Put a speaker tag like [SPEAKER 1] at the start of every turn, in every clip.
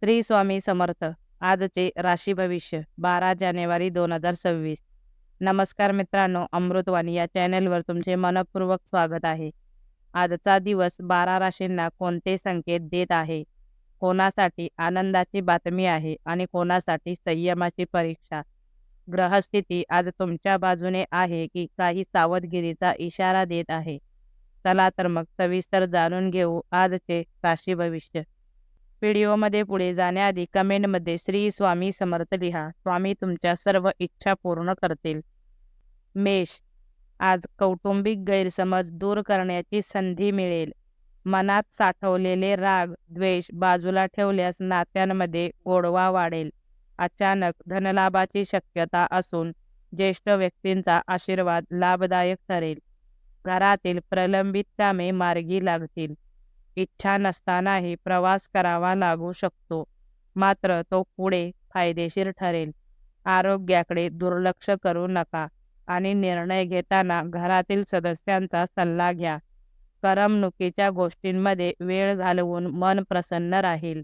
[SPEAKER 1] श्री स्वामी समर्थ. आजचे राशी भविष्य 12 जानेवारी 2026. नमस्कार मित्रांनो, अमृतवाणी या चॅनलवर तुमचे मनपूर्वक स्वागत आहे. आजचा दिवस 12 राशींना कोणते संकेत देत आहे, कोणासाठी आनंदाची बातमी आहे आणि कोणासाठी संयमाची परीक्षा. ग्रहस्थिती आज तुमच्या बाजूने आहे की काही सावधगिरीचा इशारा देत आहे. चला तर मग सविस्तर जाणून घेऊ आजचे राशी भविष्य. व्हिडिओमध्ये पुढे जाण्याआधी कमेंटमध्ये श्री स्वामी समर्थ लिहा. स्वामी तुमच्या सर्व इच्छा पूर्ण करतील. मेष, आज कौटुंबिक गैरसमज दूर करण्याची संधी मिळेल. मनात साठवलेले राग द्वेष बाजूला ठेवल्यास नात्यांमध्ये गोडवा वाढेल. अचानक धनलाभाची शक्यता असून ज्येष्ठ व्यक्तींचा आशीर्वाद लाभदायक ठरेल. घरातील प्रलंबित कामे मार्गी लागतील. इच्छा नसतानाही प्रवास करावा लागू शकतो, मात्र तो पुढे फायदेशीर ठरेल. आरोग्याकडे दुर्लक्ष करू नका आणि निर्णय घेताना घरातील सदस्यांचा सल्ला घ्या. करमणुकीच्या गोष्टींमध्ये वेळ घालवून मन प्रसन्न राहील.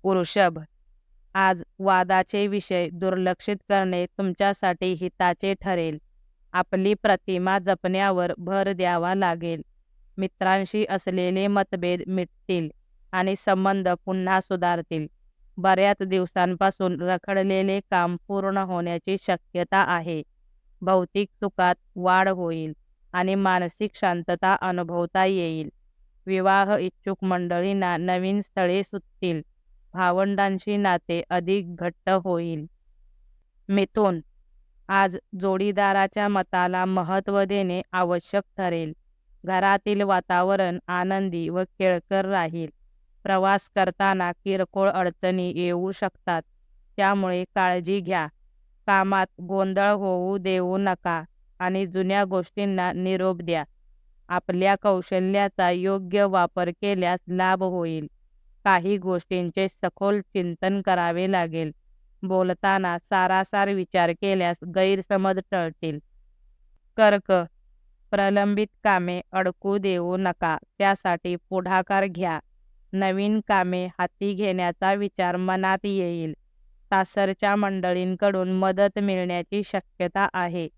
[SPEAKER 1] वृषभ, आज वादाचे विषय दुर्लक्षित करणे तुमच्यासाठी हिताचे ठरेल. आपली प्रतिमा जपण्यावर भर द्यावा लागेल. मित्रांशी असलेले मतभेद मिटतील आणि संबंध पुन्हा सुधारतील. बऱ्याच दिवसांपासून रखडलेले काम पूर्ण होण्याची शक्यता आहे. भौतिक सुखात वाढ होईल आणि मानसिक शांतता अनुभवता येईल. विवाह इच्छुक मंडळींना नवीन स्थळे सुचतील. भावंडांशी नाते अधिक घट्ट होईल. मिथुन, आज जोडीदाराच्या मताला महत्त्व देणे आवश्यक ठरेल. घरातील वातावरण आनंदी व खेळकर राहील. प्रवास करताना किरकोळ अडचणी येऊ शकतात, त्यामुळे काळजी घ्या. कामात गोंधळ होऊ देऊ नका आणि जुन्या गोष्टींना निरोप द्या. आपल्या कौशल्याचा योग्य वापर केल्यास लाभ होईल. काही गोष्टींचे सखोल चिंतन करावे लागेल. बोलताना सारासार विचार केल्यास गैरसमज टळतील. कर्क, प्रलंबित कामे अडकू देऊ नका, त्यासाठी पुढाकार घ्या. नवीन कामे हाती घेण्याचा विचार मनात येईल. सासरच्या मंडळींकडून मदत मिळण्याची शक्यता आहे.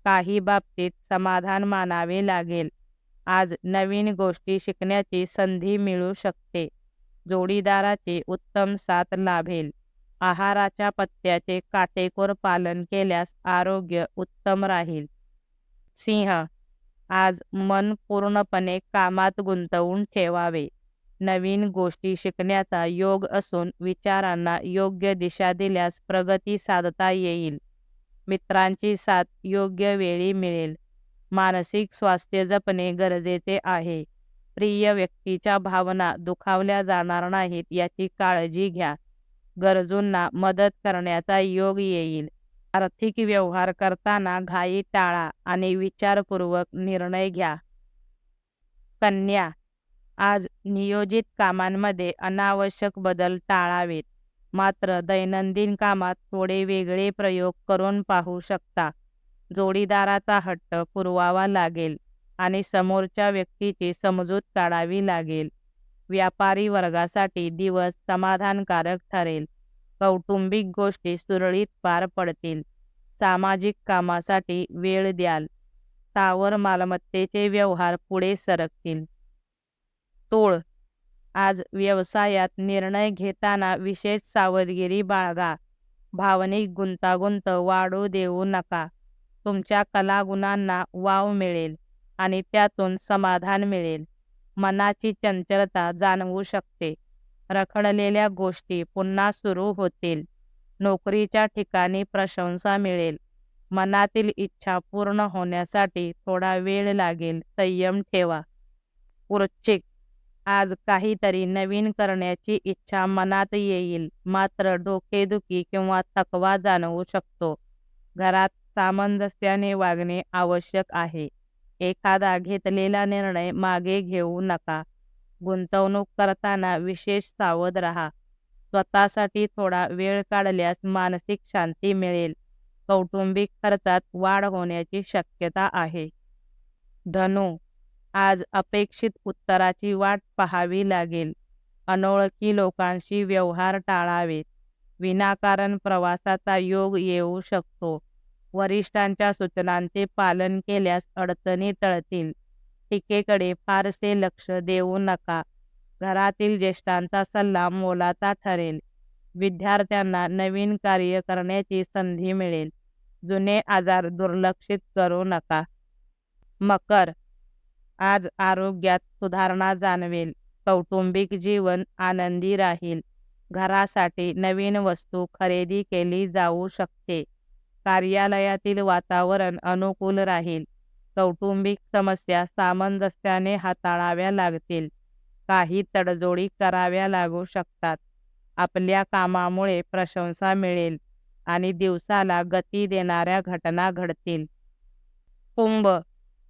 [SPEAKER 1] काही बाबतीत समाधान मानावे लागेल. आज नवीन गोष्टी शिकण्याची संधी मिळू शकते. जोडीदाराची उत्तम साथ लाभेल. आहाराच्या पथ्याचे काटेकोर पालन केल्यास आरोग्य उत्तम राहील. सिंह, आज मन पूर्णपणे कामात गुंतवून ठेवावे. नवीन गोष्टी शिकण्याचा योग असून विचारांना योग्य दिशा दिल्यास प्रगती साधता येईल. मित्रांची साथ योग्य वेळी मिळेल. मानसिक स्वास्थ्य जपणे गरजेचे आहे. प्रिय व्यक्तीच्या भावना दुखावल्या जाणार नाहीत याची काळजी घ्या. गरजूंना मदत करण्याचा योग येईल. आर्थिक व्यवहार करताना घाई टाळा आणि विचारपूर्वक निर्णय घ्या. कन्या, आज नियोजित कामांमध्ये अनावश्यक बदल टाळावेत, मात्र दैनंदिन कामात थोडे वेगळे प्रयोग करून पाहू शकता. जोडीदाराचा हट्ट पुरवावा लागेल आणि समोरच्या व्यक्तीची समजूत काढावी लागेल. व्यापारी वर्गासाठी दिवस समाधानकारक ठरेल. कौटुंबिक गोष्टी सुरळीत पार पडतील. सामाजिक कामासाठी वेळ द्याल. स्थावर मालमत्तेचे व्यवहार पुढे सरकतील. तूळ, आज व्यवसायात निर्णय घेताना विशेष सावधगिरी बाळगा. भावनिक गुंतागुंत वाढू देऊ नका. तुमच्या कलागुणांना वाव मिळेल आणि त्यातून समाधान मिळेल. मनाची चंचलता जाणवू शकते. रखडलेल्या गोष्टी पुन्हा सुरू होतील. नोकरीच्या ठिकाणी प्रशंसा मिळेल. मनातील इच्छा पूर्ण होण्यासाठी थोडा वेळ लागेल. संयम ठेवा. वृश्चिक, आज काहीतरी नवीन करण्याची इच्छा मनात येईल, मात्र डोकेदुखी किंवा थकवा जाणवू शकतो. घरात सामंजस्याने वागणे आवश्यक आहे. एखादा घेतलेला निर्णय मागे घेऊ नका. गुंतवणूक करताना विशेष सावध राहा. स्वतःसाठी थोडा वेळ काढल्यास मानसिक शांती मिळेल. कौटुंबिक खर्चात वाढ होण्याची शक्यता आहे. धनु, आज अपेक्षित उत्तराची वाट पाहावी लागेल. अनोळखी लोकांशी व्यवहार टाळावेत. विनाकारण प्रवासाचा योग येऊ शकतो. वरिष्ठांच्या सूचनांचे पालन केल्यास अडचणी टळतील. टीकेकडे फारसे लक्ष देऊ नका. घरातील ज्येष्ठांचा सल्ला मोलाचा ठरेल. विद्यार्थ्यांना नवीन कार्य करण्याची संधी मिळेल. जुने आजार दुर्लक्षित करू नका. मकर, आज आरोग्यात सुधारणा जाणवेल. कौटुंबिक जीवन आनंदी राहील. घरासाठी नवीन वस्तू खरेदी केली जाऊ शकते. कार्यालयातील वातावरण अनुकूल राहील. कौटुंबिक समस्या सामंजस्याने हाताळाव्या लागतील. काही तडजोडी कराव्या लागू शकतात. आपल्या कामामुळे प्रशंसा मिळेल आणि दिवसाला गती देणाऱ्या घटना घडतील. कुंभ,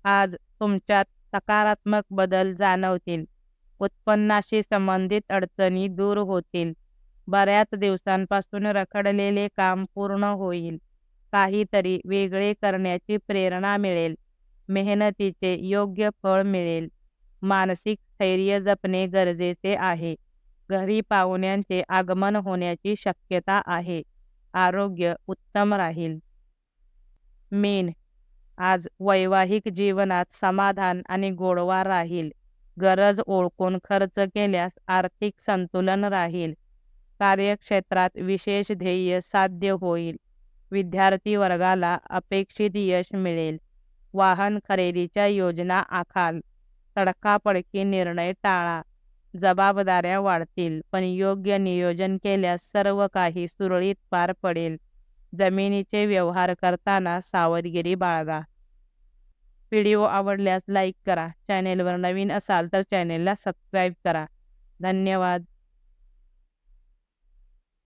[SPEAKER 1] आज तुमच्यात सकारात्मक बदल जाणवतील. उत्पन्नाशी संबंधित अडचणी दूर होतील. बऱ्याच दिवसांपासून रखडलेले काम पूर्ण होईल. काहीतरी वेगळे करण्याची प्रेरणा मिळेल. मेहनतीचे योग्य फळ मिळेल. मानसिक स्थैर्य जपणे गरजेचे आहे. घरी पाहुण्यांचे आगमन होण्याची शक्यता आहे. आरोग्य उत्तम राहील. मीन, आज वैवाहिक जीवनात समाधान आणि गोडवा राहील. गरज ओळखून खर्च केल्यास आर्थिक संतुलन राहील. कार्यक्षेत्रात विशेष ध्येय साध्य होईल. विद्यार्थी वर्गाला अपेक्षित यश मिळेल. वाहन खरेदीच्या योजना आखाल. तडकाफडकी निर्णय टाळा. जबाबदाऱ्या वाढतील, पण योग्य नियोजन केल्यास सर्व काही सुरळीत पार पडेल. जमिनीचे व्यवहार करताना सावधगिरी बाळगा. व्हिडिओ आवडल्यास लाईक करा. चॅनेलवर नवीन असाल तर चॅनेलला सबस्क्राईब करा. धन्यवाद.